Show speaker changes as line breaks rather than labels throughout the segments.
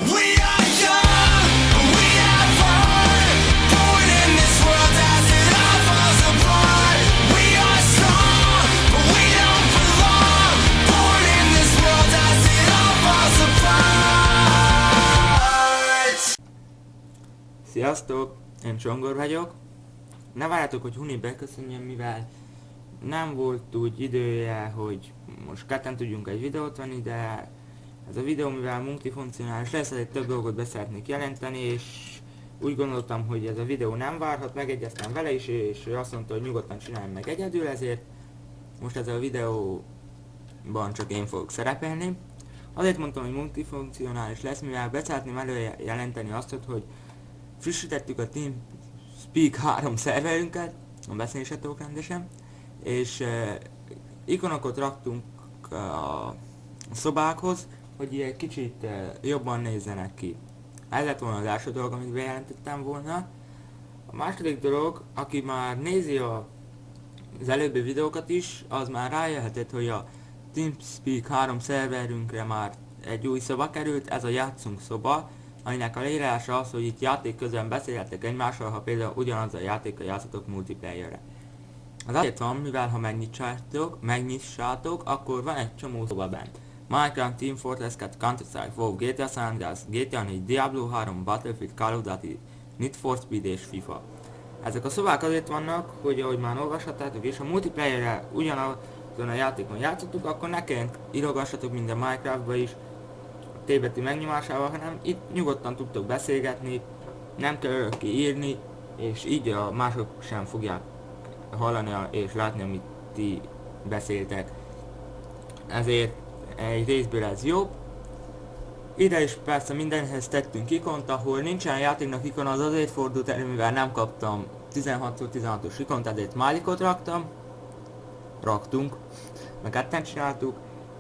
We are young, we have heart, born in this world as it all falls apart. We are strong, but we don't belong, born in this world as it all falls apart.
Sziasztok, én Csongor vagyok. Ne várjátok, hogy Huni beköszönjön, mivel nem volt úgy idője, hogy most ketten tudjunk egy videót venni, de ez a videó, mivel multifunkcionális lesz, egy több dolgot be szeretnék jelenteni, és úgy gondoltam, hogy ez a videó nem várhat, megegyeztem vele is, és ő azt mondta, hogy nyugodtan csináljam meg egyedül, ezért most ez a videóban csak én fogok szerepelni. Azért mondtam, hogy multifunkcionális lesz, mivel be szeretném előjelenteni azt, hogy frissítettük a TeamSpeak 3 szerverünket, a beszélsetok rendesen, és ikonokat raktunk a szobákhoz, hogy egy kicsit jobban nézzenek ki. Ez lett volna az első dolog, amit bejelentettem volna. A második dolog, aki már nézi az előbbi videókat is, az már rájöhetett, hogy a TeamSpeak 3 szerverünkre már egy új szoba került, ez a játszunk szoba, aminek a leírása az, hogy itt játék közben beszélhetek egymással, ha például ugyanaz a játékkal játszatok multiplayerre. Az azért van, mivel ha megnyissátok, akkor van egy csomó szoba bent. Minecraft, Team Fortress 2, Counter-Strike, WoW, GTA San Andreas, GTA 4, Diablo 3, Battlefield, Call of Duty, Need for Speed és FIFA. Ezek a szobák azért vannak, hogy ahogy már olvashattátok, és a multiplayerre ugyanazon a játékon játszottuk, akkor ne kelljen írogassatok minden Minecraftba is, T betű megnyomásával, hanem itt nyugodtan tudtok beszélgetni, nem kell örökké írni, és így a mások sem fogják hallani és látni, amit ti beszéltek. Ezért egy részből ez jobb. Ide is persze mindenhez tettünk ikont, ahol nincsen játéknak ikon, az azért fordult elő, mivel nem kaptam 16x16-os ikont, ezért málikot raktunk, meg ketten csináltuk.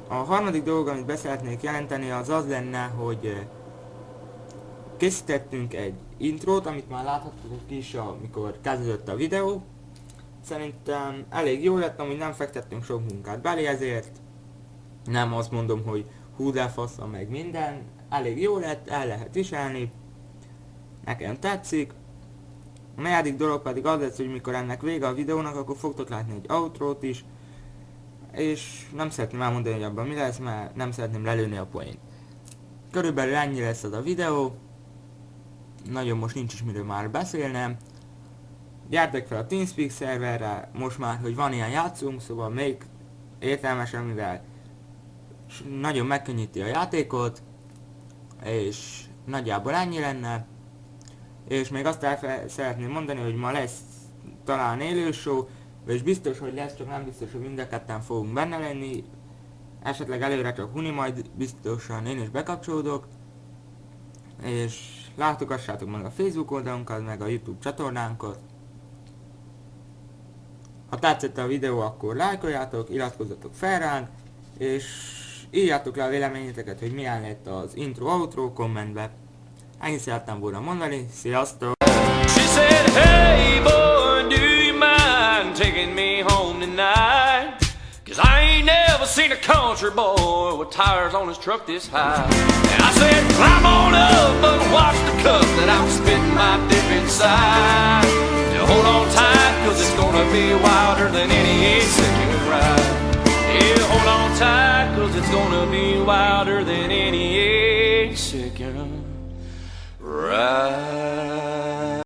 A harmadik dolog, amit be szeretnék jelenteni, az az lenne, hogy készítettünk egy intrót, amit már láthattatok is, amikor kezdődött a videó. Szerintem elég jó lett, amúgy nem fektettünk sok munkát belé, ezért nem azt mondom, hogy hú de faszom meg minden. Elég jó lett, el lehet viselni, nekem tetszik. A negyedik dolog pedig az lesz, hogy mikor ennek vége a videónak, akkor fogtok látni egy outrót is. És nem szeretném elmondani, hogy abban mi lesz, mert nem szeretném lelőni a poént. Körülbelül ennyi lesz az a videó. Nagyon most nincs is miről már beszélnem. Gyertek fel a TeamSpeak szerverre, most már, hogy van ilyen játszunk, szóval még értelmesen, mivel nagyon megkönnyíti a játékot, és nagyjából ennyi lenne. És még azt szeretném mondani, hogy ma lesz talán élő show, és biztos, hogy lesz, csak nem biztos, hogy mind a ketten fogunk benne lenni. Esetleg előre csak Huni, majd biztosan én is bekapcsolódok. És látogassátok meg a Facebook oldalunkat, meg a YouTube csatornánkat. Ha tetszett a videó, akkor lájkoljátok, iratkozzatok fel ránk, és írjátok le a véleményeteket, hogy milyen lett az intro-outro kommentbe. Ennyit szerettem volna mondani, sziasztok!
She said, hey boy, do you mind taking me home tonight? 'Cause I ain't never seen a country boy with tires on his truck this high. And I said, climb on up, but watch the cup that I'm spitting my dip inside. Now hold on tight, 'cause it's gonna be wilder than any ace that you ride. Yeah, hold on tight, 'cause it's gonna be wilder than any ace.